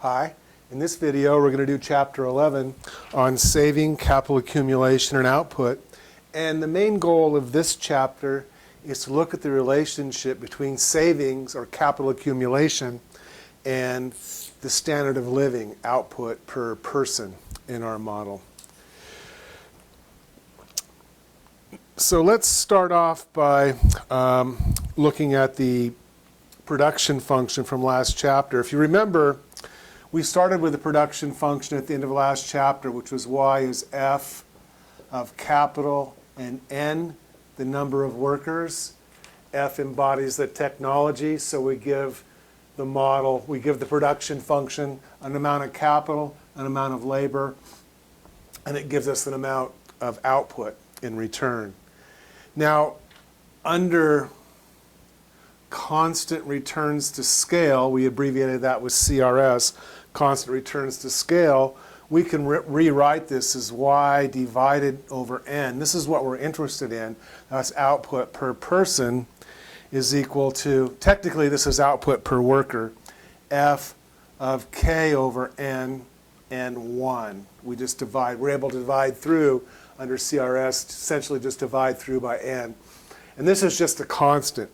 Hi. In this video, we're going to do Chapter 11 on saving, capital accumulation, and output. And the main goal of this chapter is to look at the relationship between savings or capital accumulation and the standard of living output per person in our model. So let's start off by looking at the production function from last chapter. If you remember, we started with the production function at the end of last chapter, which was y is f of capital and n, the number of workers. F embodies the technology, so we give the model, we give the production function an amount of capital, an amount of labor, and it gives us an amount of output in return. Now, under constant returns to scale, we abbreviated that with CRS, constant returns to scale, we can rewrite this as y divided over n. This is what we're interested in. That's output per person is equal to, technically this is output per worker, f of k over n and 1. We just divide, we're able to divide through under CRS, essentially just divide through by n. And this is just a constant.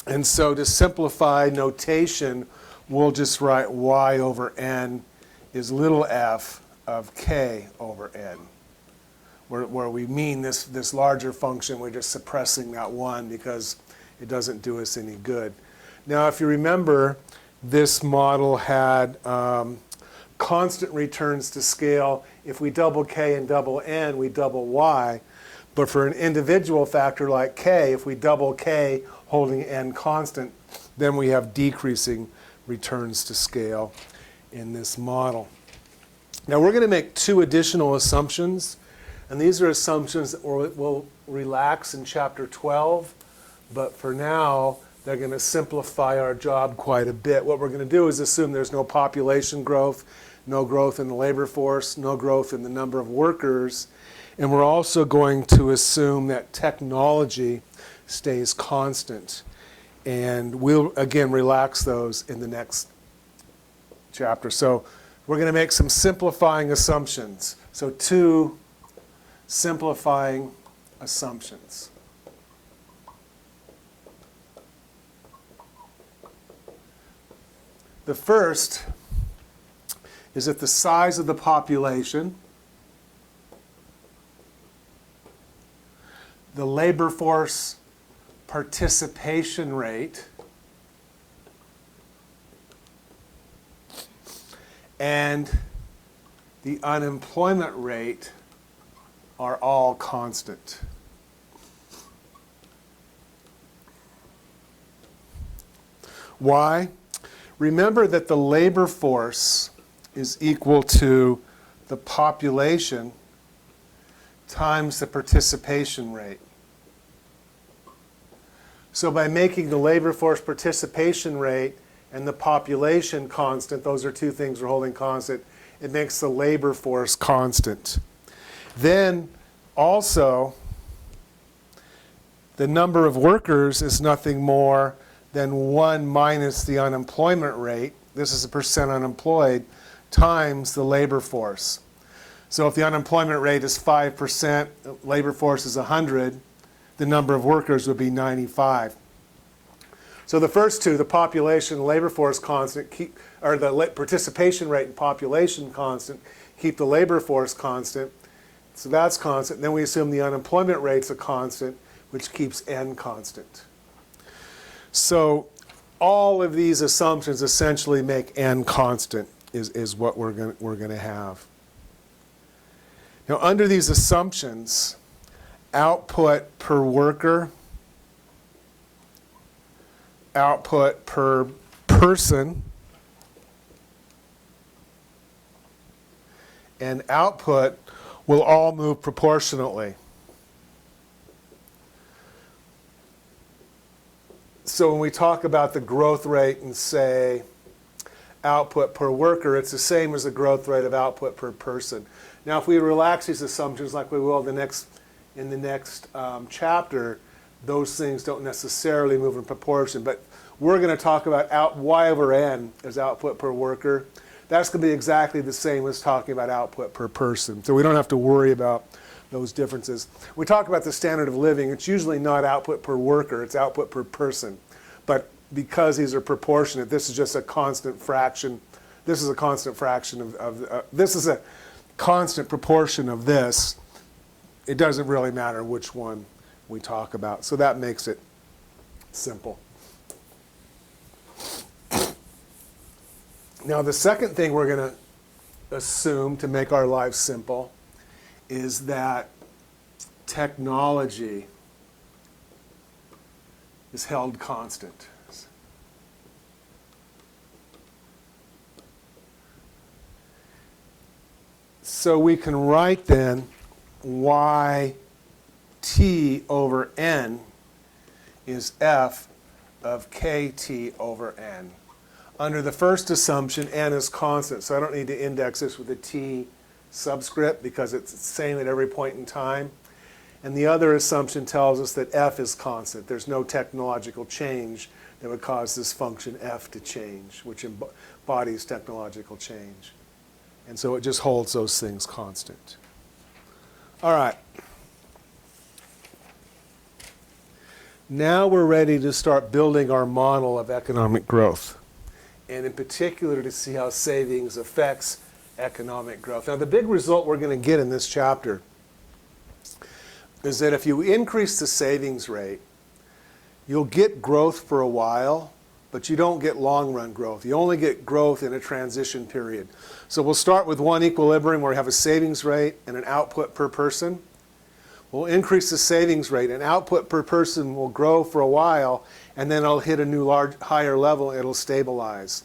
And so to simplify notation, we'll just write y over n is little f of k over n. Where we mean this larger function, we're just suppressing that 1 because it doesn't do us any good. Now, if you remember, this model had constant returns to scale. If we double k and double n, we double y. But for an individual factor like k, if we double k holding n constant, then we have decreasing returns to scale in this model. Now we're going to make two additional assumptions, and these are assumptions that we'll relax in Chapter 12, but for now they're going to simplify our job quite a bit. What we're going to do is assume there's no population growth, no growth in the labor force, no growth in the number of workers, and we're also going to assume that technology stays constant. And we'll, again, relax those in the next chapter. So we're going to make some simplifying assumptions. So two simplifying assumptions. The first is that the size of the population, the labor force participation rate, and the unemployment rate are all constant. Why? Remember that the labor force is equal to the population times the participation rate. So by making the labor force participation rate and the population constant, those are two things we're holding constant, it makes the labor force constant. Then also, the number of workers is nothing more than 1 minus the unemployment rate, this is a percent unemployed, times the labor force. So if the unemployment rate is 5%, labor force is 100, the number of workers would be 95. So the first two, the population and labor force constant, or the participation rate and population constant, keep the labor force constant. So that's constant. Then we assume the unemployment rate's a constant, which keeps n constant. So all of these assumptions essentially make n constant is what we're going to have. Now under these assumptions, output per worker, output per person, and output will all move proportionately. So when we talk about the growth rate and say output per worker, it's the same as the growth rate of output per person. Now if we relax these assumptions like we will in the next chapter, those things don't necessarily move in proportion. But we're going to talk about Y over N as output per worker. That's going to be exactly the same as talking about output per person. So we don't have to worry about those differences. We talk about the standard of living. It's usually not output per worker, it's output per person. But because these are proportionate, this is just a constant fraction. This is a constant fraction this is a constant proportion of this. It doesn't really matter which one we talk about. So that makes it simple. Now the second thing we're going to assume to make our lives simple is that technology is held constant. So we can write then y t over n is f of kt over n. Under the first assumption, n is constant, so I don't need to index this with a t subscript because it's the same at every point in time. And the other assumption tells us that f is constant. There's no technological change that would cause this function f to change, which embodies technological change. And so it just holds those things constant. All right. Now we're ready to start building our model of economic growth, and in particular to see how savings affects economic growth. Now the big result we're going to get in this chapter is that if you increase the savings rate, you'll get growth for a while, but you don't get long-run growth. You only get growth in a transition period. So we'll start with one equilibrium where we have a savings rate and an output per person. We'll increase the savings rate, and output per person will grow for a while, and then it'll hit a new higher level, it'll stabilize.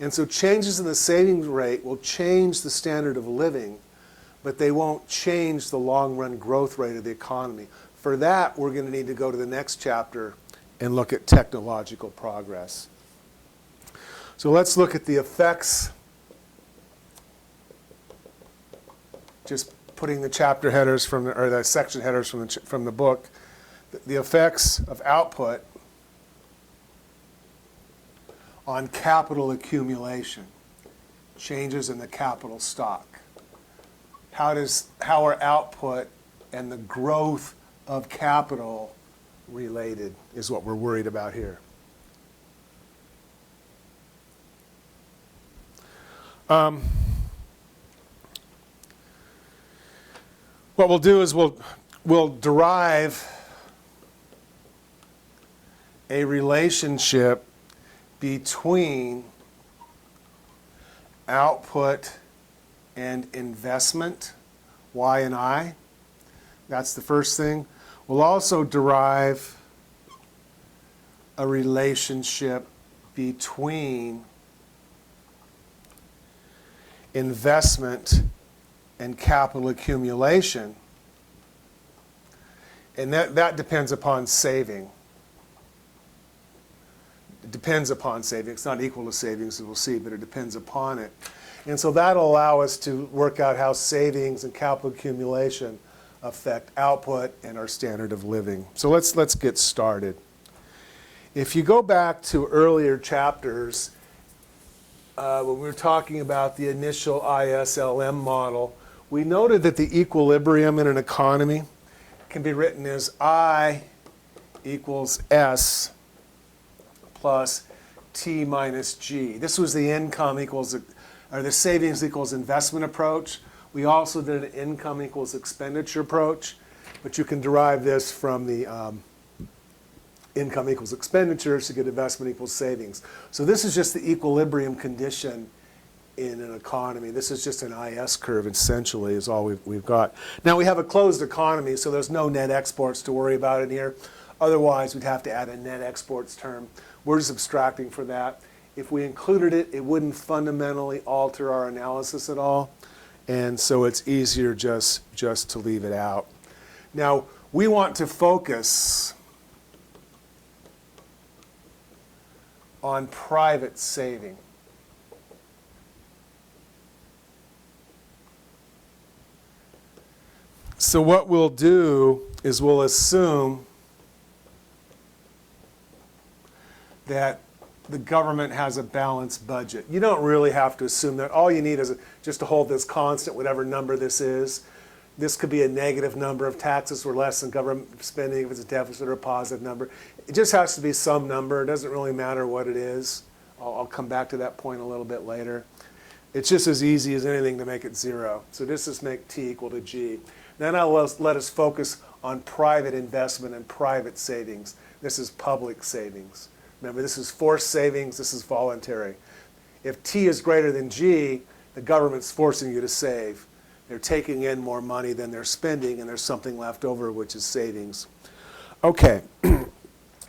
And so changes in the savings rate will change the standard of living, but they won't change the long-run growth rate of the economy. For that, we're going to need to go to the next chapter and look at technological progress. So let's look at the effects. Just putting the chapter headers or the section headers from the book. The effects of output on capital accumulation, changes in the capital stock. How are output and the growth of capital related is what we're worried about here. What we'll do is we'll derive a relationship between output and investment, Y and I. That's the first thing. We'll also derive a relationship between investment and capital accumulation. And that depends upon saving. It depends upon saving. It's not equal to savings, as we'll see, but it depends upon it. And so that'll allow us to work out how savings and capital accumulation affect output and our standard of living. So let's get started. If you go back to earlier chapters, when we were talking about the initial ISLM model, we noted that the equilibrium in an economy can be written as I equals S plus T minus G. This was the income equals, or the savings equals investment approach. We also did an income equals expenditure approach, but you can derive this from the income equals expenditures to get investment equals savings. So this is just the equilibrium condition in an economy. This is just an IS curve, essentially, is all we've got. Now we have a closed economy, so there's no net exports to worry about in here. Otherwise, we'd have to add a net exports term. We're just abstracting for that. If we included it, it wouldn't fundamentally alter our analysis at all. And so it's easier just to leave it out. Now, we want to focus on private saving. So what we'll do is we'll assume that the government has a balanced budget. You don't really have to assume that. All you need is just to hold this constant, whatever number this is. This could be a negative number if taxes were less than government spending, if it's a deficit or a positive number. It just has to be some number. It doesn't really matter what it is. I'll come back to that point a little bit later. It's just as easy as anything to make it 0. So just let's make t equal to g. Then let us focus on private investment and private savings. This is public savings. Remember, this is forced savings. This is voluntary. If t is greater than g, the government's forcing you to save. They're taking in more money than they're spending, and there's something left over, which is savings. Okay,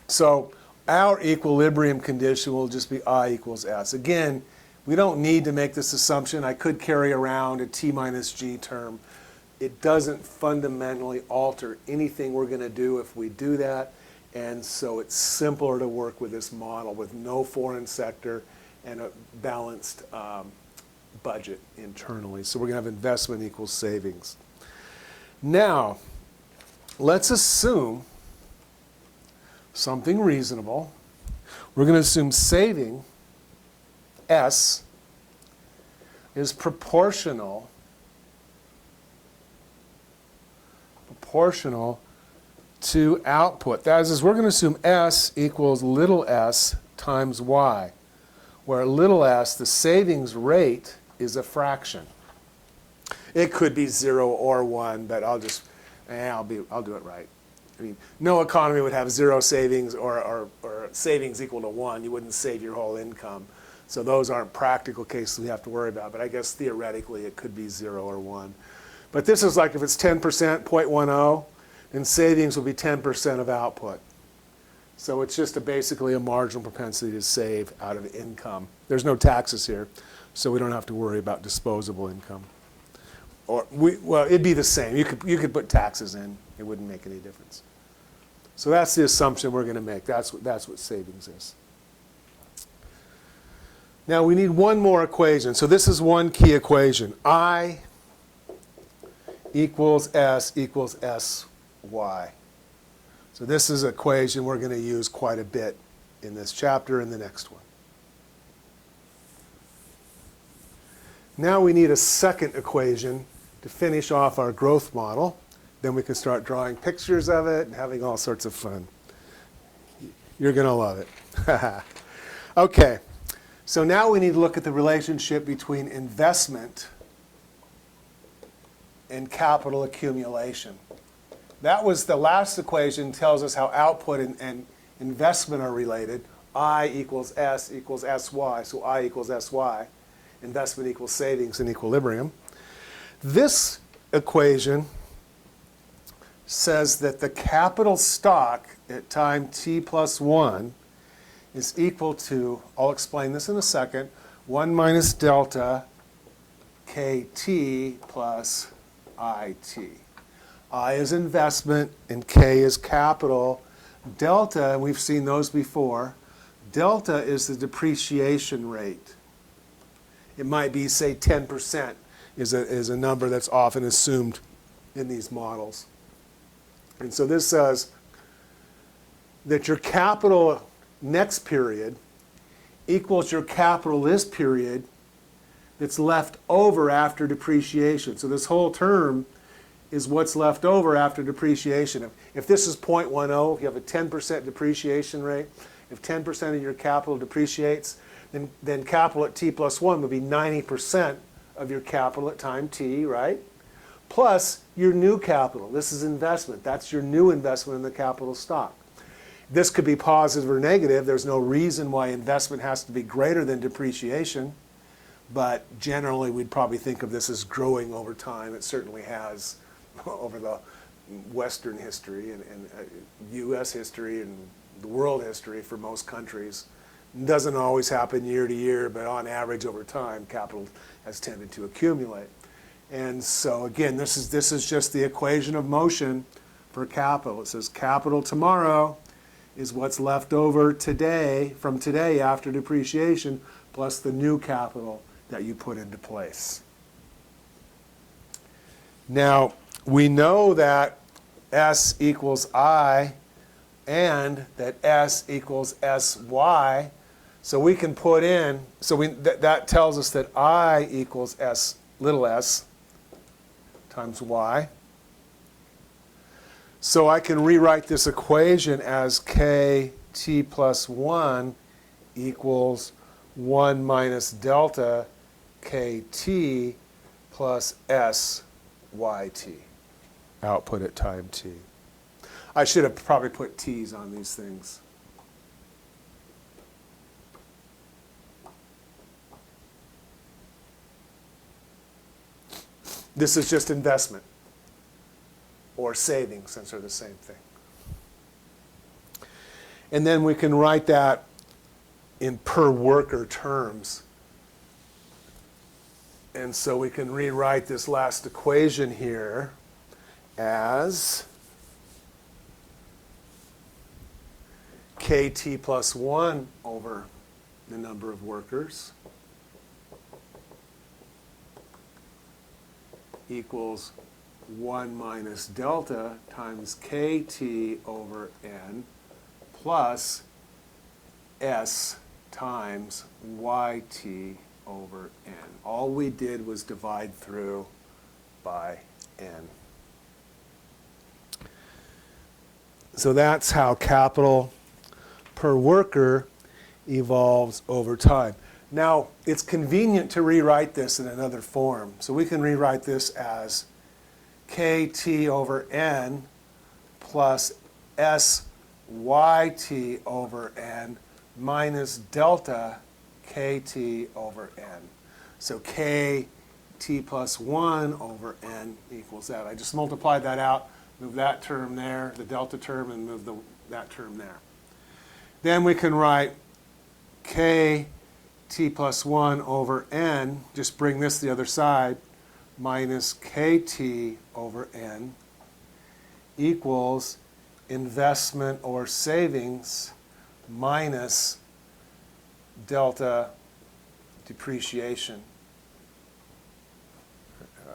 so our equilibrium condition will just be I equals S. Again, we don't need to make this assumption. I could carry around a t minus g term. It doesn't fundamentally alter anything we're going to do if we do that, and so it's simpler to work with this model with no foreign sector and a balanced budget internally. So we're going to have investment equals savings. Now, let's assume something reasonable. We're going to assume saving, S, is proportional to output. That is, we're going to assume S equals little s times y, where little s, the savings rate, is a fraction. It could be 0 or 1, but I'll do it right. I mean, no economy would have 0 savings or savings equal to 1. You wouldn't save your whole income. So those aren't practical cases we have to worry about, but I guess theoretically it could be 0 or 1. But this is like if it's 10%, 0.10, then savings will be 10% of output. So it's just basically a marginal propensity to save out of income. There's no taxes here, so we don't have to worry about disposable income. Well, it'd be the same. You could put taxes in. It wouldn't make any difference. So that's the assumption we're going to make. That's what savings is. Now we need one more equation. So this is one key equation. I equals S equals SY. So this is an equation we're going to use quite a bit in this chapter and the next one. Now we need a second equation to finish off our growth model. Then we can start drawing pictures of it and having all sorts of fun. You're going to love it. Okay, so now we need to look at the relationship between investment and capital accumulation. That was the last equation, tells us how output and investment are related. I equals S equals SY, so I equals SY. Investment equals savings in equilibrium. This equation says that the capital stock at time t plus 1 is equal to, I'll explain this in a second, 1 minus delta kt plus it. I is investment and k is capital. Delta, and we've seen those before, delta is the depreciation rate. It might be, say, 10% is a number that's often assumed in these models. And so this says that your capital next period equals your capital this period that's left over after depreciation. So this whole term is what's left over after depreciation. If this is 0.10, if you have a 10% depreciation rate, if 10% of your capital depreciates, then capital at t plus 1 would be 90% of your capital at time t, right? Plus your new capital. This is investment. That's your new investment in the capital stock. This could be positive or negative. There's no reason why investment has to be greater than depreciation, but generally we'd probably think of this as growing over time. It certainly has over the Western history and U.S. history and the world history for most countries. It doesn't always happen year to year, but on average over time, capital has tended to accumulate. And so again, this is just the equation of motion for capital. It says capital tomorrow is what's left over today, from today after depreciation, plus the new capital that you put into place. Now, we know that S equals I and that S equals SY. So we can put in, so that tells us that I equals s, little s, times y. So I can rewrite this equation as kt plus 1 equals 1 minus delta kt plus syt, output at time t. I should have probably put t's on these things. This is just investment or saving, since they're the same thing. And then we can write that in per worker terms. And so we can rewrite this last equation here as kt plus 1 over the number of workers equals 1 minus delta times kt over n plus s times yt over n. All we did was divide through by n. So that's how capital per worker evolves over time. Now, it's convenient to rewrite this in another form. So we can rewrite this as kt over n plus syt over n minus delta kt over n. So kt plus 1 over n equals that. I just multiplied that out, move that term there, the delta term, and move that term there. Then we can write kt plus 1 over n, just bring this to the other side, minus kt over n equals investment or savings minus delta depreciation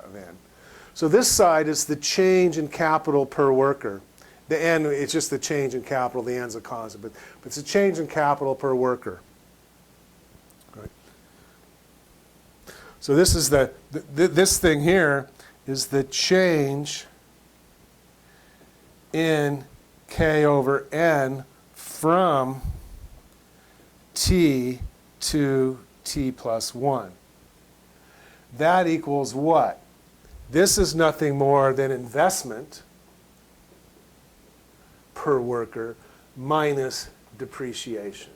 of n. So this side is the change in capital per worker. The n, it's just the change in capital. The n's a constant, but it's a change in capital per worker. Right. So this is this thing here is the change in k over n from t to t plus 1. That equals what? This is nothing more than investment per worker minus depreciation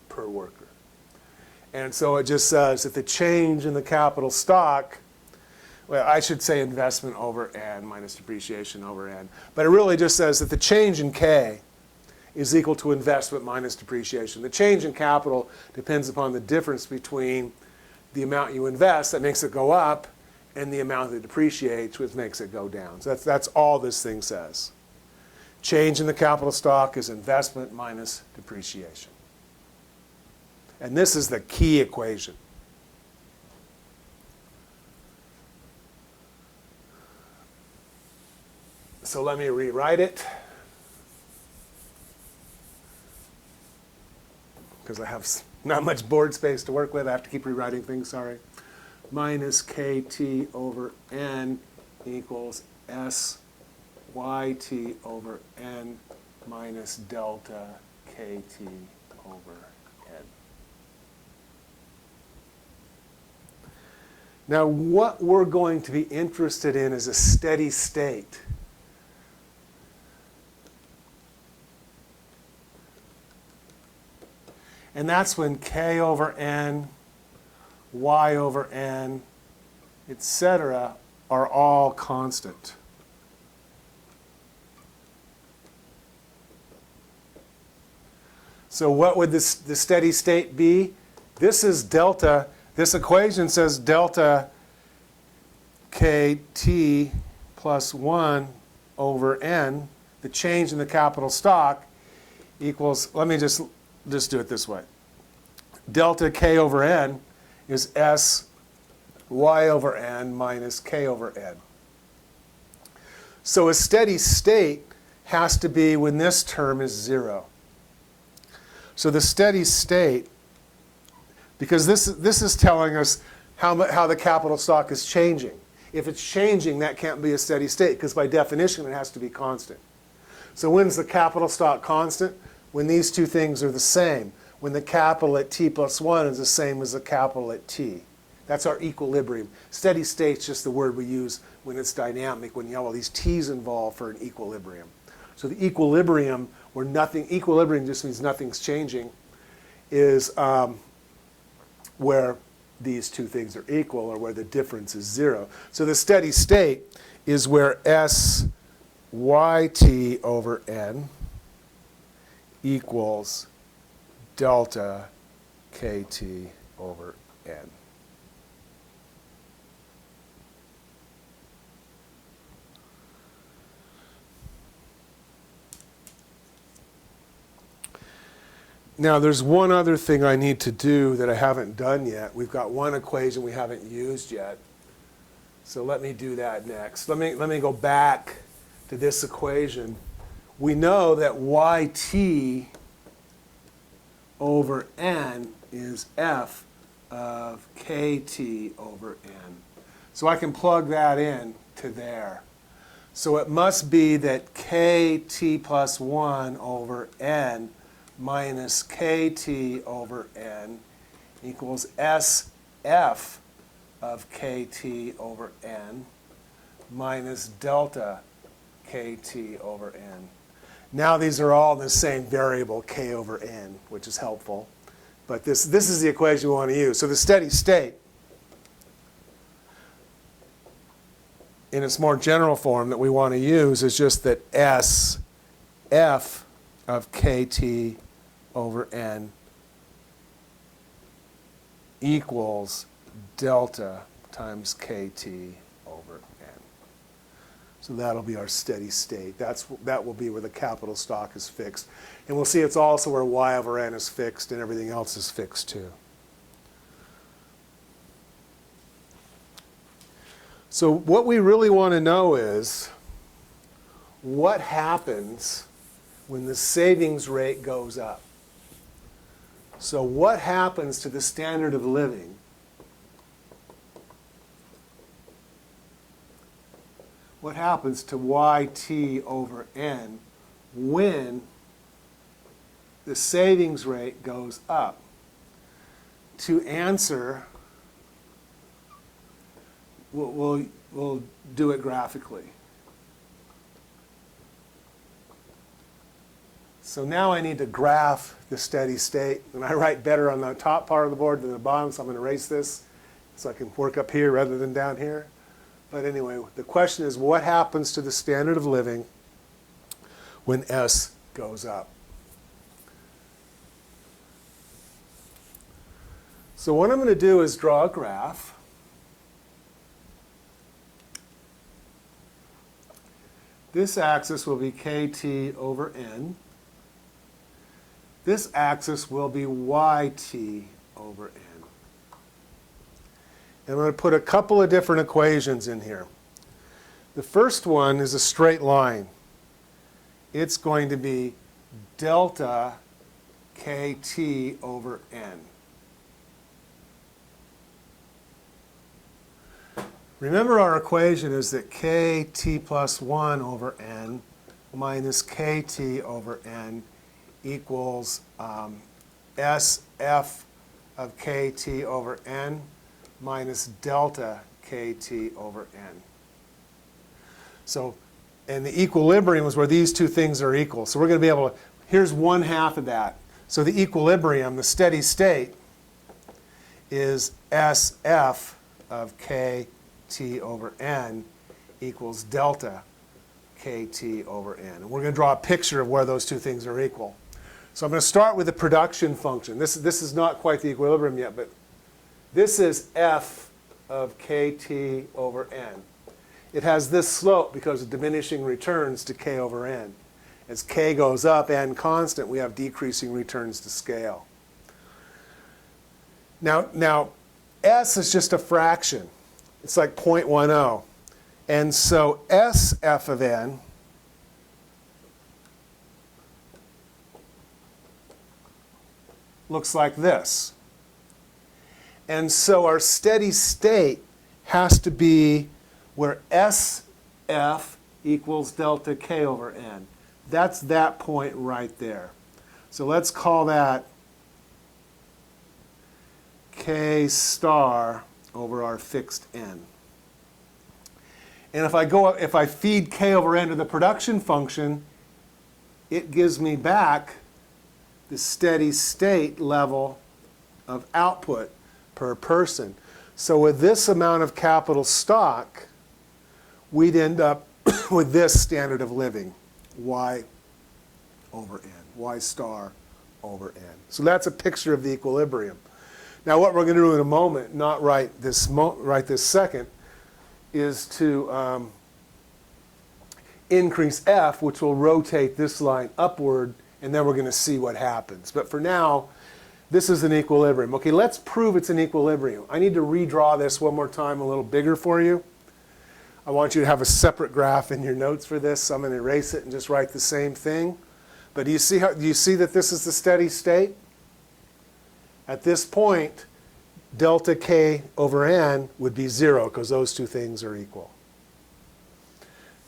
per worker. And so it just says that the change in the capital stock, well, I should say investment over n minus depreciation over n, but it really just says that the change in k is equal to investment minus depreciation. The change in capital depends upon the difference between the amount you invest, that makes it go up, and the amount that depreciates, which makes it go down. So that's all this thing says. Change in the capital stock is investment minus depreciation. And this is the key equation. So let me rewrite it, because I have not much board space to work with. I have to keep rewriting things, sorry. Minus kt over n equals syt over n minus delta kt over n. Now, what we're going to be interested in is a steady state. And that's when k over n, y over n, etc. are all constant. So what would the steady state be? This is delta. This equation says delta kt plus 1 over n, the change in the capital stock, equals, let me just do it this way. Delta k over n is s y over n minus k over n. So a steady state has to be when this term is 0. So the steady state Because this is telling us how the capital stock is changing. If it's changing, that can't be a steady state, because by definition it has to be constant. So when's the capital stock constant? When these two things are the same. When the capital at t plus 1 is the same as the capital at t. That's our equilibrium. Steady state's just the word we use when it's dynamic, when you have all these t's involved for an equilibrium. So the equilibrium, equilibrium just means nothing's changing, is where these two things are equal, or where the difference is 0. So the steady state is where s yt over n equals delta kt over n. Now there's one other thing I need to do that I haven't done yet. We've got one equation we haven't used yet. So let me do that next. Let me go back to this equation. We know that yt over n is f of kt over n. So I can plug that in to there. So it must be that kt plus 1 over n minus kt over n equals sf of kt over n minus delta kt over n. Now these are all the same variable, k over n, which is helpful. But this is the equation we want to use. So the steady state, in its more general form that we want to use, is just that s f of kt over n equals delta times kt over n. So that'll be our steady state. That will be where the capital stock is fixed. And we'll see it's also where y over n is fixed and everything else is fixed too. So what we really want to know is what happens when the savings rate goes up. So what happens to the standard of living what happens to yt over n when the savings rate goes up? To answer, we'll do it graphically. So now I need to graph the steady state, and I write better on the top part of the board than the bottom, so I'm going to erase this so I can work up here rather than down here. But anyway, the question is, what happens to the standard of living when S goes up? So what I'm going to do is draw a graph. This axis will be kt over n. This axis will be yt over n. And I'm going to put a couple of different equations in here. The first one is a straight line. It's going to be delta kt over n. Remember, our equation is that kt plus 1 over n minus kt over n equals sf of kt over n minus delta kt over n. So, and the equilibrium is where these two things are equal. So we're going to be able to, here's 1/2 of that. So the equilibrium, the steady state, is sf of kt over n equals delta kt over n. And we're going to draw a picture of where those two things are equal. So I'm going to start with the production function. This is not quite the equilibrium yet, but this is f of kt over n. It has this slope because of diminishing returns to k over n. As k goes up, n constant, we have decreasing returns to scale. Now s is just a fraction. It's like 0.10. And so sf of n looks like this. And so our steady state has to be where SF equals delta K over N. That's that point right there. So let's call that K star over our fixed N. And if I feed K over N to the production function, it gives me back the steady state level of output per person. So with this amount of capital stock, we'd end up with this standard of living, Y over N, Y star over N. So that's a picture of the equilibrium. Now what we're going to do in a moment, not right this second, is to increase F, which will rotate this line upward, and then we're going to see what happens. But for now, this is an equilibrium. Okay, let's prove it's an equilibrium. I need to redraw this one more time a little bigger for you. I want you to have a separate graph in your notes for this, so I'm going to erase it and just write the same thing. But do you see that this is the steady state? At this point, delta K over N would be 0 because those two things are equal.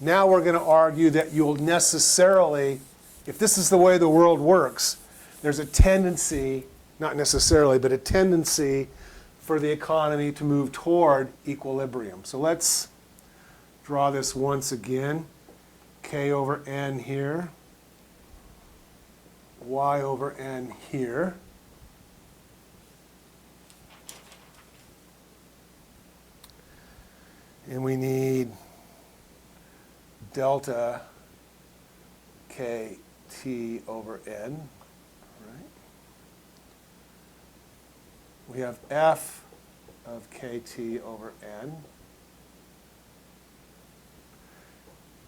Now we're going to argue that you'll necessarily, if this is the way the world works, there's a tendency, not necessarily, but a tendency for the economy to move toward equilibrium. So let's draw this once again. K over N here, Y over N here. And we need delta KT over N, right? We have F of KT over N,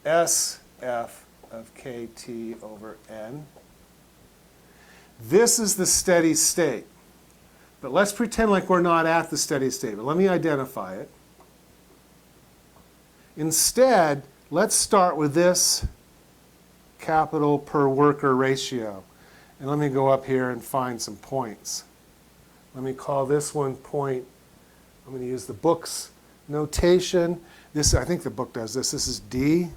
SF of KT over N. This is the steady state. But let's pretend like we're not at the steady state. But let me identify it. Instead, let's start with this capital per worker ratio. And let me go up here and find some points. Let me call this one point. I'm going to use the book's notation. This, I think the book does this. This is D.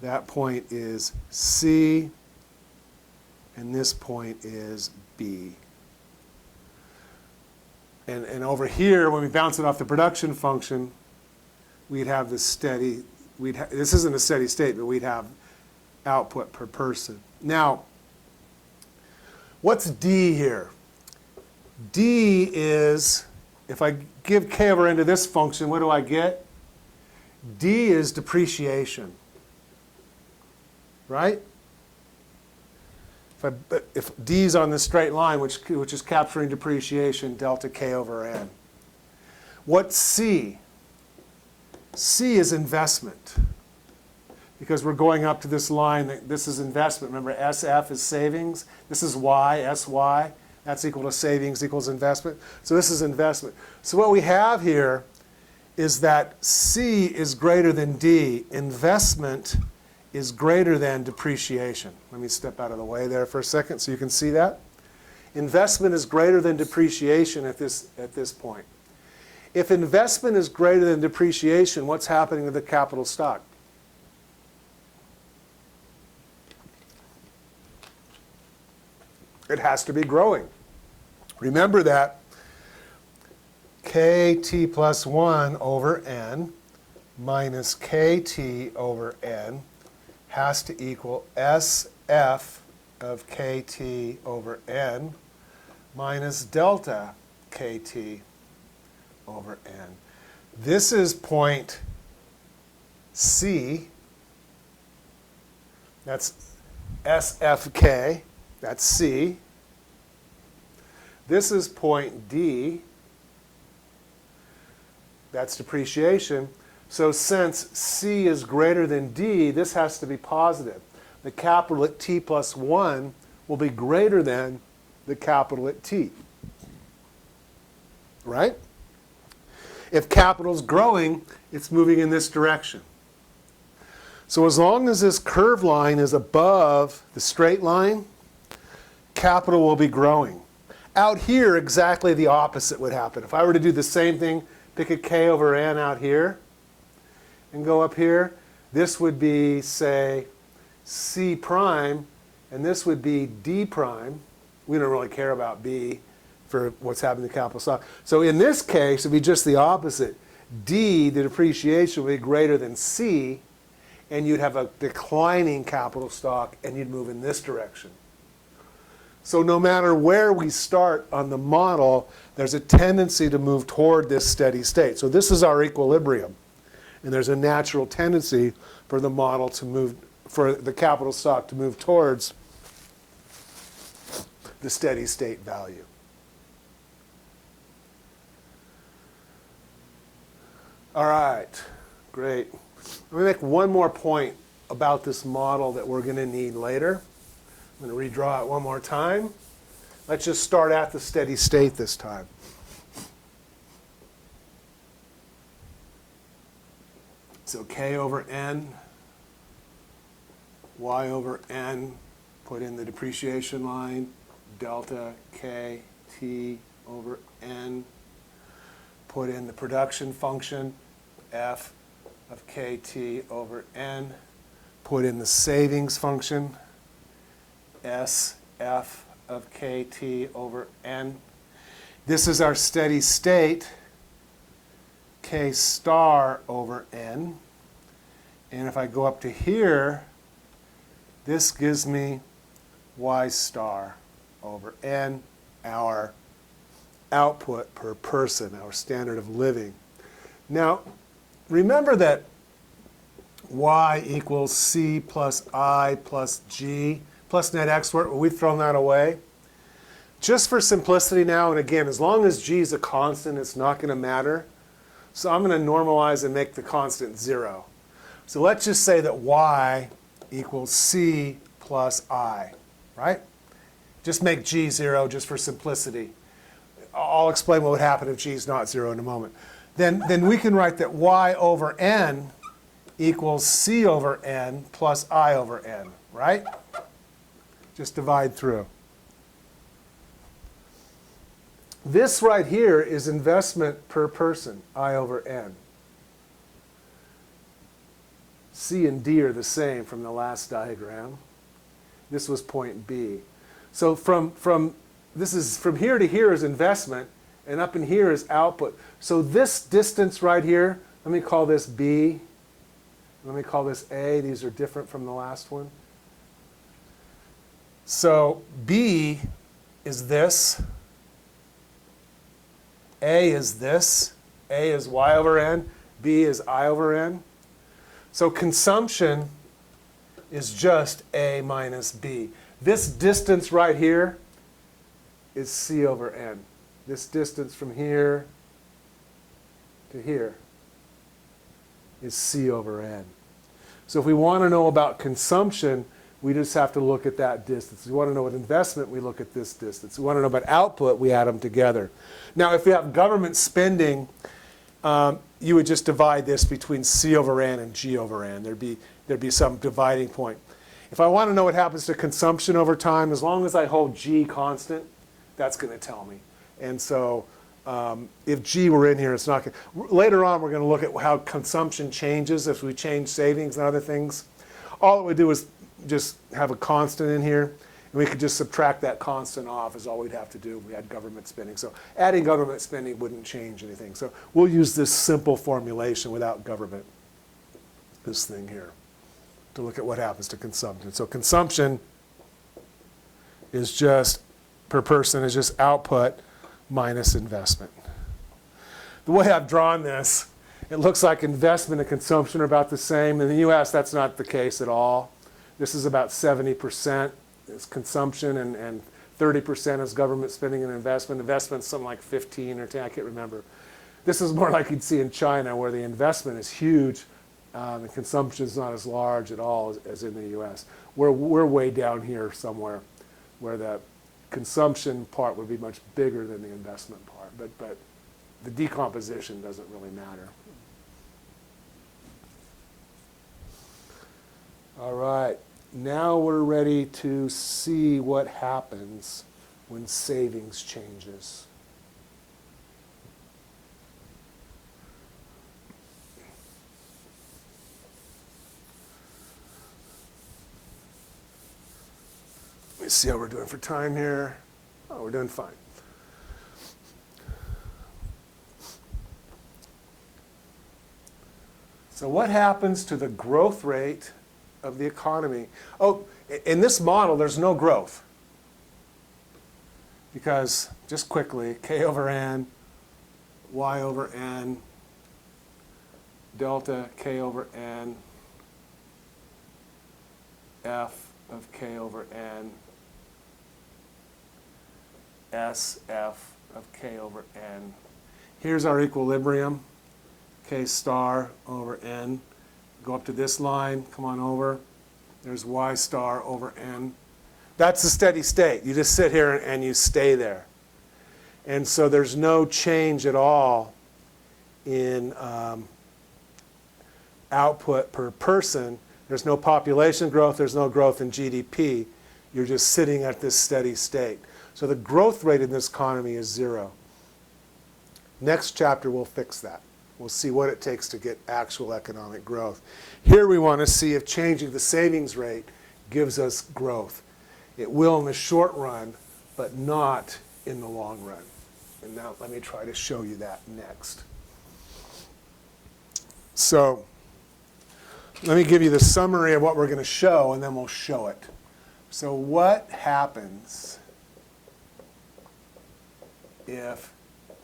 That point is C. And this point is B. And over here, when we bounce it off the production function, we'd have this steady, this isn't a steady state, but we'd have output per person. Now, what's D here? D is, if I give K over N to this function, what do I get? D is depreciation, right? If D is on this straight line, which is capturing depreciation, delta K over N. What's C? C is investment, because we're going up to this line. This is investment. Remember, SF is savings. This is Y, SY. That's equal to savings equals investment. So this is investment. So what we have here is that C is greater than D. Investment is greater than depreciation. Let me step out of the way there for a second so you can see that. Investment is greater than depreciation at this point. If investment is greater than depreciation, what's happening to the capital stock? It has to be growing. Remember that KT plus 1 over N minus KT over N has to equal SF of KT over N minus delta KT over N. This is point C. That's SFK. That's C. This is point D. That's depreciation. So since C is greater than D, this has to be positive. The capital at T plus 1 will be greater than the capital at T. Right? If capital is growing, it's moving in this direction. So as long as this curved line is above the straight line, capital will be growing. Out here, exactly the opposite would happen. If I were to do the same thing, pick a k over n out here and go up here, this would be, say, c prime, and this would be d prime. We don't really care about b for what's happening to capital stock. So in this case, it would be just the opposite. D, the depreciation, would be greater than c, and you'd have a declining capital stock, and you'd move in this direction. So no matter where we start on the model, there's a tendency to move toward this steady state. So this is our equilibrium. And there's a natural tendency for the model to move, for the capital stock to move towards the steady state value. All right, great. Let me make one more point about this model that we're going to need later. I'm going to redraw it one more time. Let's just start at the steady state this time. So k over n, y over n, put in the depreciation line, delta k t over n, put in the production function, f of kt over n, put in the savings function, sf of kt over n. This is our steady state, k star over n. And if I go up to here, this gives me y star over n, our output per person, our standard of living. Now, remember that y equals c plus I plus g plus net export. We've thrown that away. Just for simplicity now, and again, as long as g is a constant, it's not going to matter. So I'm going to normalize and make the constant 0. So let's just say that y equals c plus I, right? Just make g 0 just for simplicity. I'll explain what would happen if g is not 0 in a moment. Then we can write that y over n equals c over n plus I over n, right? Just divide through. This right here is investment per person, I over n. C and D are the same from the last diagram. This was point B. So from here to here is investment, and up in here is output. So this distance right here, let me call this B. Let me call this A. These are different from the last one. So B is this. A is this. A is y over n. B is I over n. So consumption is just A minus B. This distance right here is C over n. This distance from here to here is C over n. So if we want to know about consumption, we just have to look at that distance. We want to know what investment, we look at this distance. We want to know about output, we add them together. Now, if we have government spending, you would just divide this between C over n and G over n. There'd be some dividing point. If I want to know what happens to consumption over time, as long as I hold G constant, that's going to tell me. And so if G were in here, it's not going to. Later on, we're going to look at how consumption changes if we change savings and other things. All it would do is just have a constant in here, and we could just subtract that constant off is all we'd have to do if we had government spending. So adding government spending wouldn't change anything. So we'll use this simple formulation without government, this thing here, to look at what happens to consumption. So consumption is just, per person, is just output minus investment. The way I've drawn this, it looks like investment and consumption are about the same. In the US, that's not the case at all. This is about 70% is consumption and 30% is government spending and investment. Investment's something like 15 or 10, I can't remember. This is more like you'd see in China, where the investment is huge. The consumption is not as large at all as in the US. We're way down here somewhere where the consumption part would be much bigger than the investment part. But the decomposition doesn't really matter. All right, now we're ready to see what happens when savings changes. Let me see how we're doing for time here. Oh, we're doing fine. So what happens to the growth rate of the economy? Oh, in this model, there's no growth. Because, just quickly, K over N, Y over N, delta K over N, F of K over N, SF of K over N. Here's our equilibrium. K star over N. Go up to this line, come on over. There's Y star over N. That's the steady state. You just sit here and you stay there. And so there's no change at all in output per person. There's no population growth. There's no growth in GDP. You're just sitting at this steady state. So the growth rate in this economy is 0. Next chapter, we'll fix that. We'll see what it takes to get actual economic growth. Here we want to see if changing the savings rate gives us growth. It will in the short run, but not in the long run. And now let me try to show you that next. So let me give you the summary of what we're going to show, and then we'll show it. So what happens if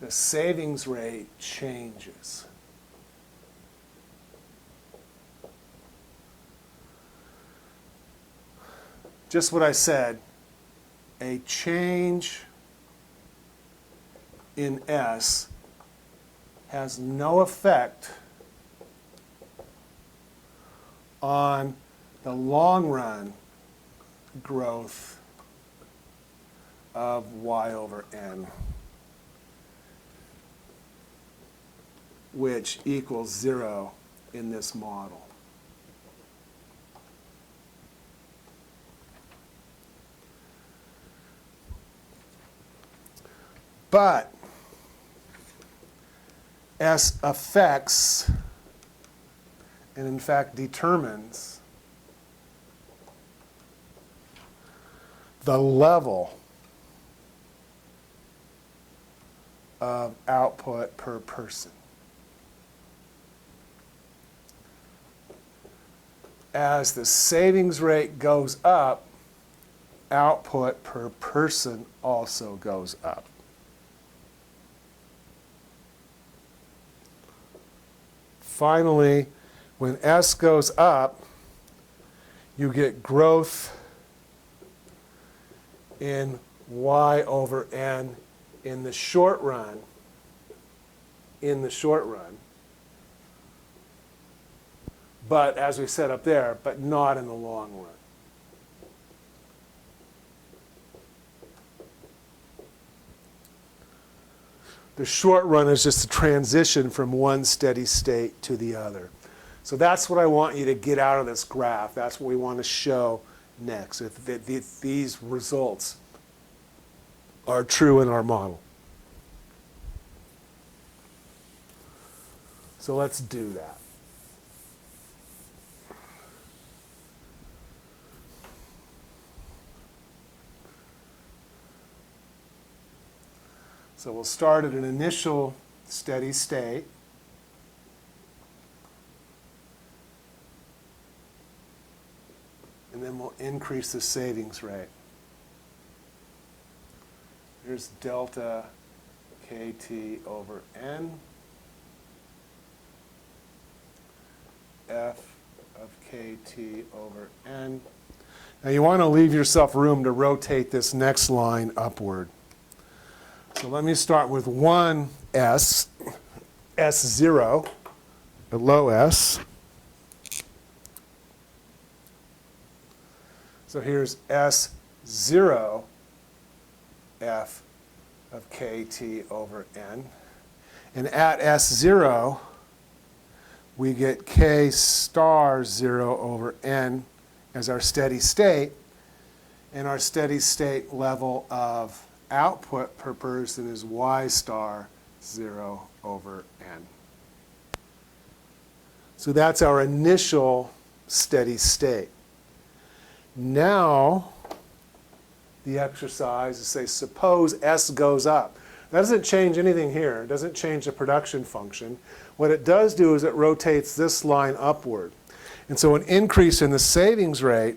the savings rate changes? Just what I said, a change in S has no effect on the long run growth of Y over N, which equals 0 in this model. But S affects, and in fact determines, the level of output per person. As the savings rate goes up, output per person also goes up. Finally, when S goes up, you get growth in Y over N in the short run. But as we said up there, but not in the long run. The short run is just a transition from one steady state to the other. So that's what I want you to get out of this graph. That's what we want to show next, that these results are true in our model. So let's do that. So we'll start at an initial steady state. And then we'll increase the savings rate. Here's delta KT over N. F of KT over N. Now you want to leave yourself room to rotate this next line upward. So let me start with one S, S0, below S. So here's S0 F of KT over N. And at S0, we get K star 0 over N as our steady state, and our steady state level of output per person is y star 0 over n. So that's our initial steady state. Now, the exercise is say, suppose S goes up. That doesn't change anything here. It doesn't change the production function. What it does do is it rotates this line upward. And so an increase in the savings rate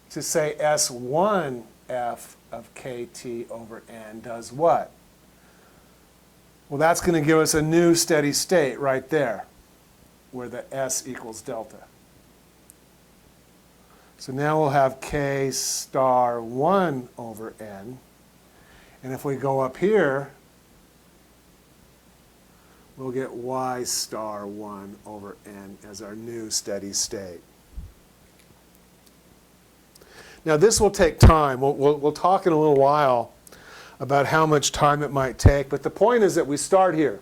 to say S1 F of KT over N does what? Well, that's going to give us a new steady state right there, where the S equals delta. So now we'll have K star 1 over N. And if we go up here, we'll get y star 1 over n as our new steady state. Now this will take time. We'll talk in a little while about how much time it might take. But the point is that we start here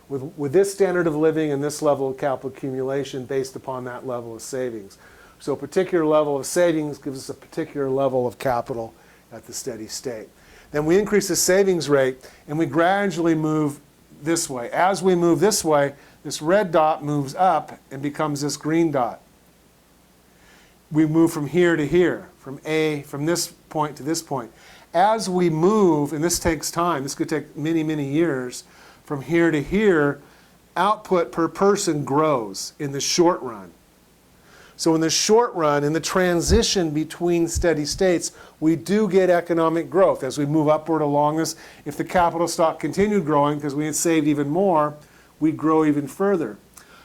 with this standard of living and this level of capital accumulation based upon that level of savings. So a particular level of savings gives us a particular level of capital at the steady state. Then we increase the savings rate, and we gradually move this way. As we move this way, this red dot moves up and becomes this green dot. We move from here to here, from this point to this point. As we move, and this takes time, this could take many, many years, from here to here, output per person grows in the short run. So in the short run, in the transition between steady states, we do get economic growth. As we move upward along this, if the capital stock continued growing because we had saved even more, we'd grow even further.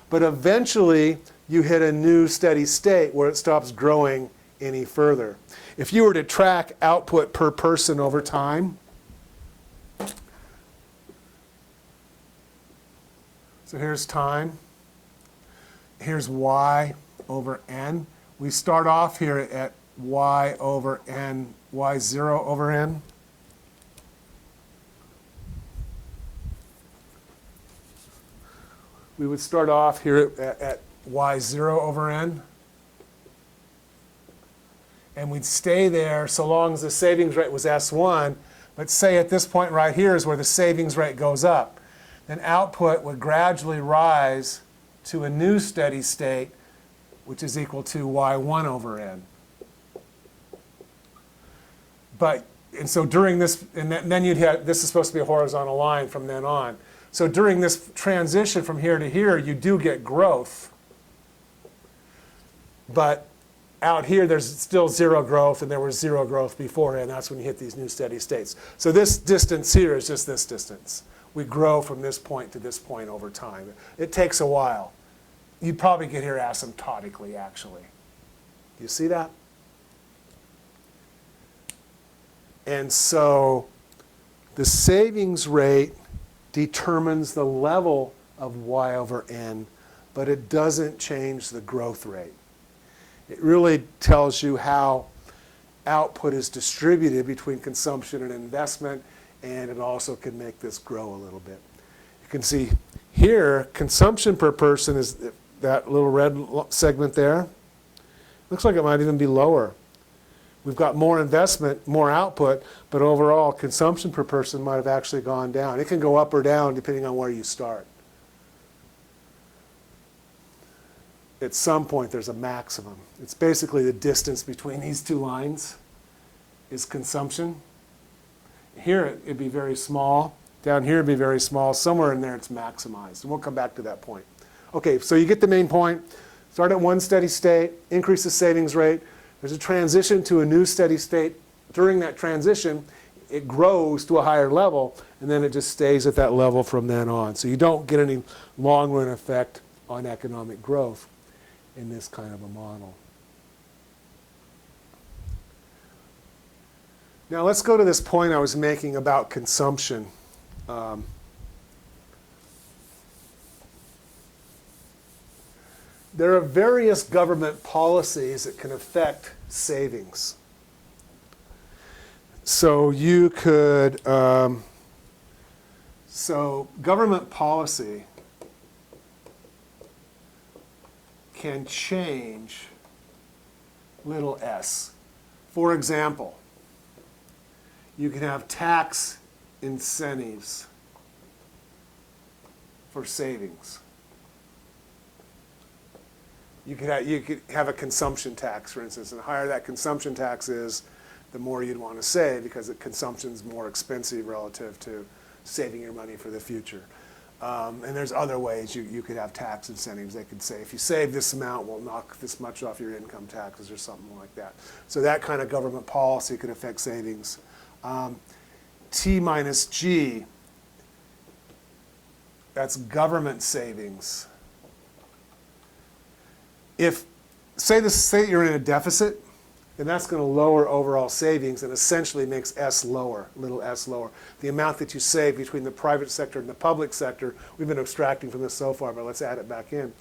But eventually, you hit a new steady state where it stops growing any further. If you were to track output per person over time, so here's time, here's y over n. We start off here at y over n, y0 over n. We would start off here at y0 over n. And we'd stay there so long as the savings rate was S1. But say at this point right here is where the savings rate goes up. Then output would gradually rise to a new steady state, which is equal to y1 over n. And so during this, and then you'd have, this is supposed to be a horizontal line from then on. So during this transition from here to here, you do get growth. But out here, there's still zero growth, and there was zero growth beforehand. That's when you hit these new steady states. So this distance here is just this distance. We grow from this point to this point over time. It takes a while. You'd probably get here asymptotically, actually. Do you see that? And so the savings rate determines the level of y over n, but it doesn't change the growth rate. It really tells you how output is distributed between consumption and investment, and it also can make this grow a little bit. You can see here, consumption per person is that little red segment there. Looks like it might even be lower. We've got more investment, more output, but overall consumption per person might have actually gone down. It can go up or down depending on where you start. At some point there's a maximum. It's basically the distance between these two lines is consumption. Here it'd be very small. Down here it'd be very small. Somewhere in there it's maximized. And we'll come back to that point. Okay, so you get the main point. Start at one steady state, increase the savings rate. There's a transition to a new steady state. During that transition, it grows to a higher level, and then it just stays at that level from then on. So you don't get any long-run effect on economic growth in this kind of a model. Now let's go to this point I was making about consumption. There are various government policies that can affect savings. So you could, so government policy can change little s. For example, you can have tax incentives for savings. You could have a consumption tax, for instance, and the higher that consumption tax is, the more you'd want to save because consumption is more expensive relative to saving your money for the future. And there's other ways you could have tax incentives. They could say, if you save this amount, we'll knock this much off your income taxes or something like that. So that kind of government policy could affect savings. T minus G, that's government savings. If, say you're in a deficit, then that's going to lower overall savings and essentially makes S lower, little s lower. The amount that you save between the private sector and the public sector, we've been abstracting from this so far, but let's add it back in.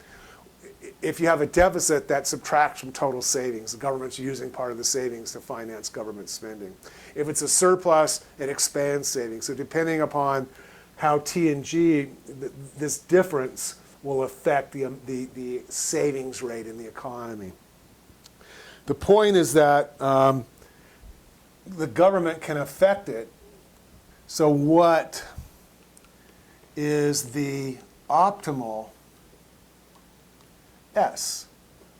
If you have a deficit, that subtracts from total savings. The government's using part of the savings to finance government spending. If it's a surplus, it expands savings. So depending upon how T and G, this difference will affect the savings rate in the economy. The point is that the government can affect it. So what is the optimal S?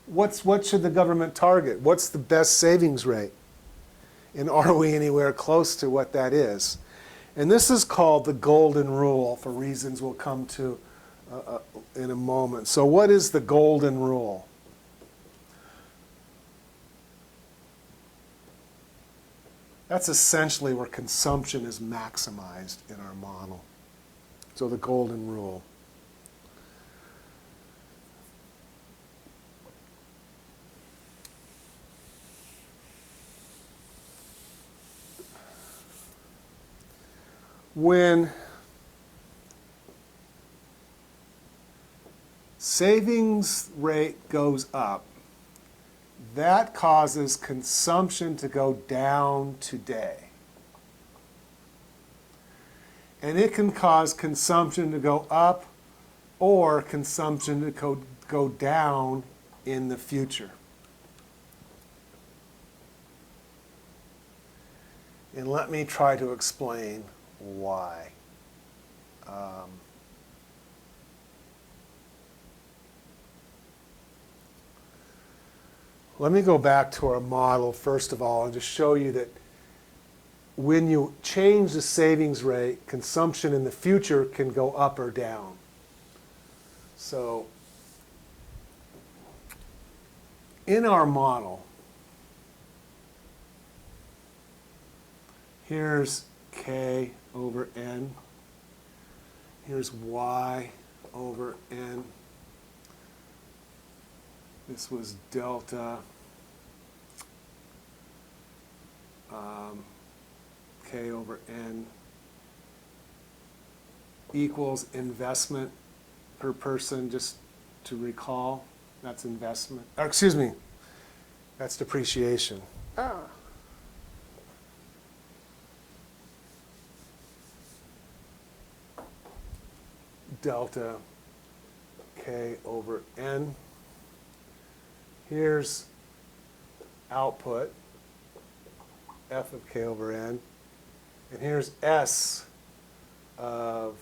What should the government target? What's the best savings rate? And are we anywhere close to what that is? And this is called the golden rule for reasons we'll come to in a moment. So what is the golden rule? That's essentially where consumption is maximized in our model. So the golden rule. When savings rate goes up, that causes consumption to go down today. And it can cause consumption to go up or consumption to go down in the future. And let me try to explain why. Let me go back to our model first of all and just show you that when you change the savings rate, consumption in the future can go up or down. So in our model, here's K over N. Here's Y over N. This was delta K over N equals investment per person, just to recall. That's investment. Or excuse me, that's depreciation. Delta K over N. Here's output, F of K over N. And here's S of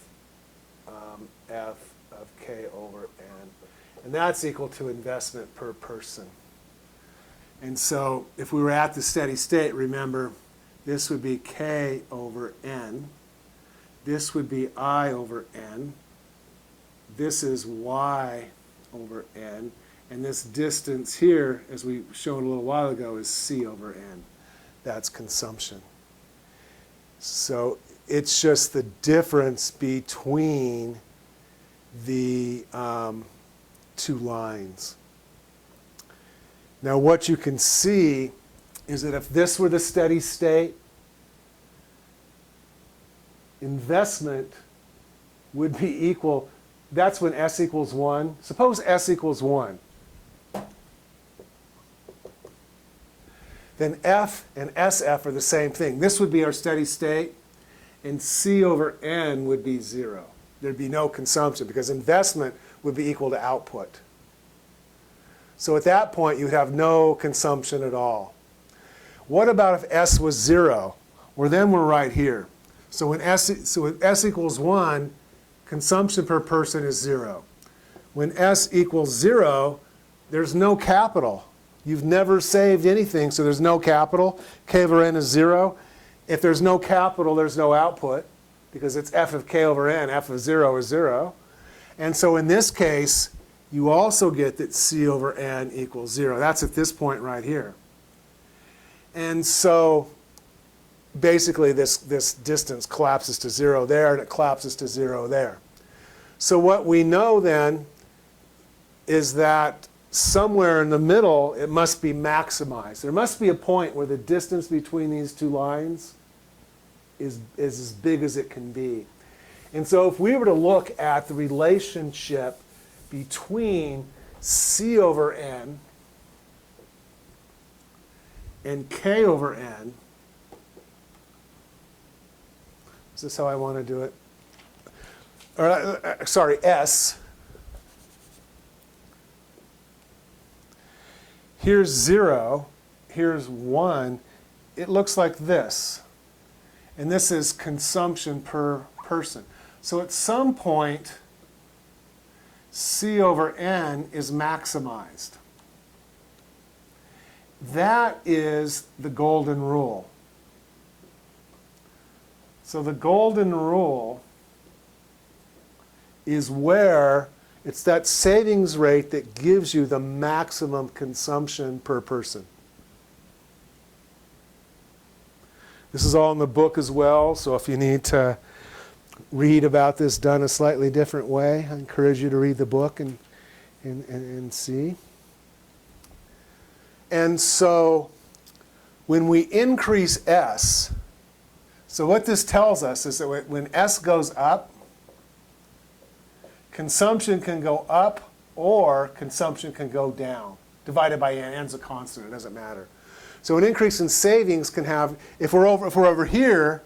F of K over N. And that's equal to investment per person. And so if we were at the steady state, remember, this would be K over N. This would be I over N. This is Y over N. And this distance here, as we showed a little while ago, is C over N. That's consumption. So it's just the difference between the two lines. Now what you can see is that if this were the steady state, investment would be equal, that's when S equals 1. Suppose S equals 1. Then F and SF are the same thing. This would be our steady state, and C over N would be 0. There'd be no consumption because investment would be equal to output. So at that point, you'd have no consumption at all. What about if S was 0? Well, then we're right here. So when S equals 1, consumption per person is 0. When S equals 0, there's no capital. You've never saved anything, so there's no capital. K over N is 0. If there's no capital, there's no output, because it's F of K over N. F of 0 is 0. And so in this case, you also get that C over N equals 0. That's at this point right here. And so basically this distance collapses to 0 there, and it collapses to 0 there. So what we know then is that somewhere in the middle, it must be maximized. There must be a point where the distance between these two lines is as big as it can be. And so if we were to look at the relationship between C over N and K over N, is this how I want to do it? Or, sorry, S. Here's 0, here's 1. It looks like this. And this is consumption per person. So at some point, C over N is maximized. That is the golden rule. So the golden rule is where it's that savings rate that gives you the maximum consumption per person. This is all in the book as well, so if you need to read about this done a slightly different way, I encourage you to read the book and see. And so when we increase S, so what this tells us is that when S goes up, consumption can go up or consumption can go down. Divided by N, N's a constant, it doesn't matter. So an increase in savings can have, if we're over here,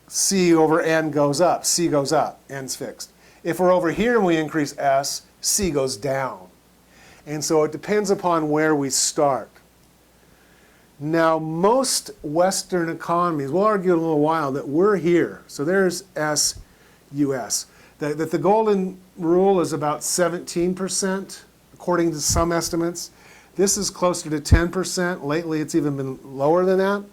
C over N goes up, C goes up, N's fixed. If we're over here and we increase S, C goes down. And so it depends upon where we start. Now most Western economies, we'll argue in a little while that we're here. So there's S, US. That the golden rule is about 17%, according to some estimates. This is closer to 10%. Lately, it's even been lower than that.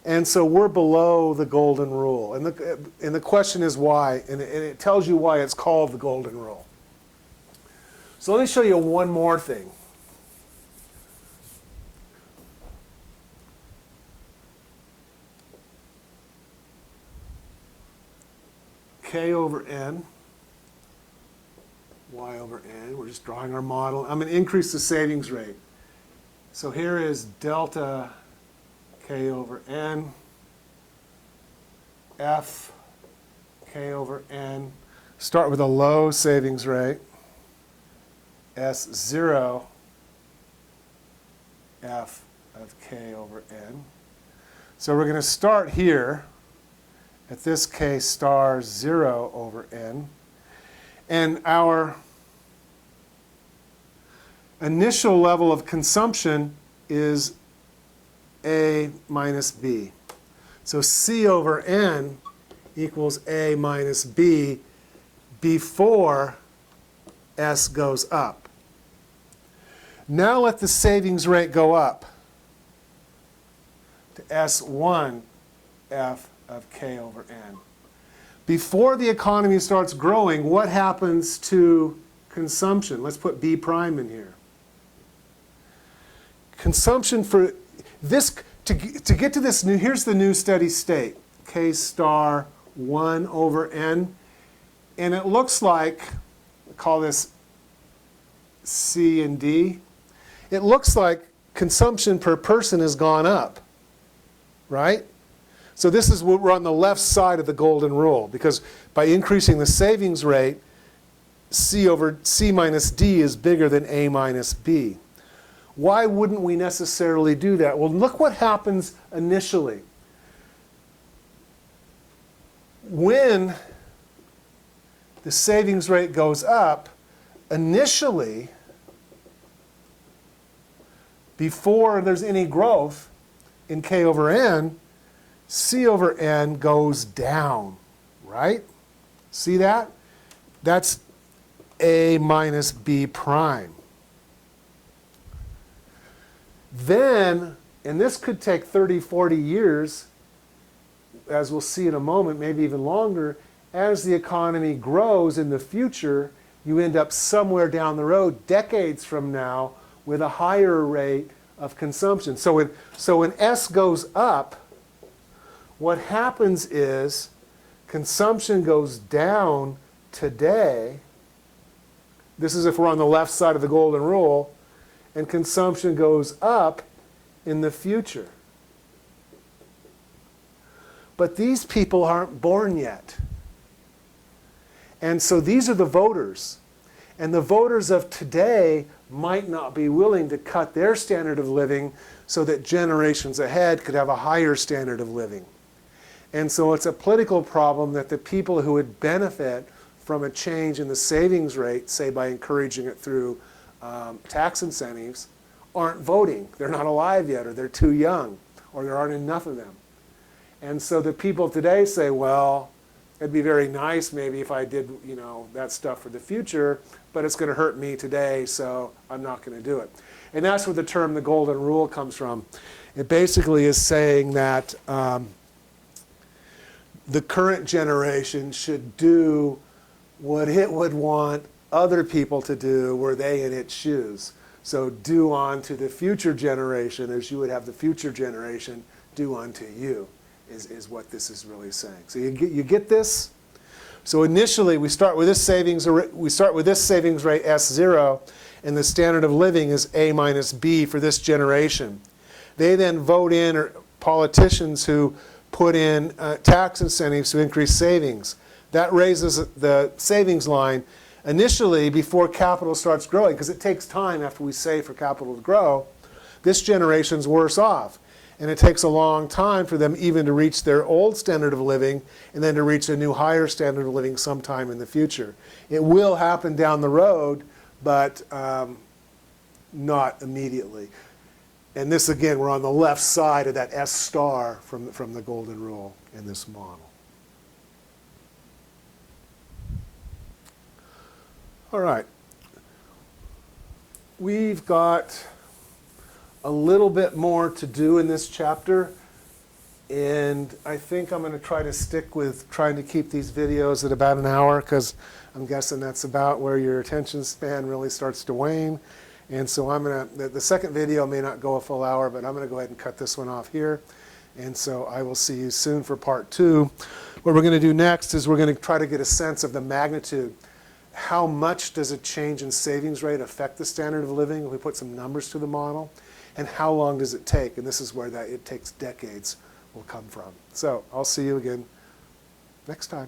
And so we're below the golden rule. And the question is why, and it tells you why it's called the golden rule. So let me show you one more thing. K over N, Y over N. We're just drawing our model. I'm going to increase the savings rate. So here is delta K over N, F K over N. Start with a low savings rate, S0 F of K over N. So we're going to start here at this K star 0 over N. And our initial level of consumption is A minus B. So C over N equals A minus B before S goes up. Now let the savings rate go up to S1 F of K over N. Before the economy starts growing, what happens to consumption? Let's put B prime in here. Consumption for this, to get to this new, here's the new steady state, K star 1 over N. And it looks like, we'll call this C and D. It looks like consumption per person has gone up, right? So this is what we're on the left side of the golden rule, because by increasing the savings rate, C over C minus D is bigger than A minus B. Why wouldn't we necessarily do that? Well, look what happens initially. When the savings rate goes up, initially, before there's any growth in K over N, C over N goes down, right? See that? That's A minus B prime. Then, and this could take 30, 40 years, as we'll see in a moment, maybe even longer, as the economy grows in the future, you end up somewhere down the road, decades from now, with a higher rate of consumption. So when S goes up, what happens is consumption goes down today. This is if we're on the left side of the golden rule, and consumption goes up in the future. But these people aren't born yet. And so these are the voters. And the voters of today might not be willing to cut their standard of living so that generations ahead could have a higher standard of living. And so it's a political problem that the people who would benefit from a change in the savings rate, say by encouraging it through tax incentives, aren't voting. They're not alive yet, or they're too young, or there aren't enough of them. And so the people today say, well, it'd be very nice maybe if I did, that stuff for the future, but it's going to hurt me today, so I'm not going to do it. And that's where the term the golden rule comes from. It basically is saying that the current generation should do what it would want other people to do were they in its shoes. So do unto the future generation as you would have the future generation do unto you, is what this is really saying. So you get this? So initially we start with this savings rate S0, and the standard of living is A minus B for this generation. They then vote in politicians who put in tax incentives to increase savings. That raises the savings line initially before capital starts growing, because it takes time after we save for capital to grow. This generation's worse off. And it takes a long time for them even to reach their old standard of living and then to reach a new higher standard of living sometime in the future. It will happen down the road, but not immediately. And this, again, we're on the left side of that S star from the golden rule in this model. All right. We've got a little bit more to do in this chapter, and I think I'm going to try to stick with trying to keep these videos at about an hour, because I'm guessing that's about where your attention span really starts to wane. And so I'm going to, the second video may not go a full hour, but I'm going to go ahead and cut this one off here. And so I will see you soon for part 2. What we're going to do next is we're going to try to get a sense of the magnitude. How much does a change in savings rate affect the standard of living if we put some numbers to the model? And how long does it take? And this is where it takes decades will come from. So I'll see you again next time.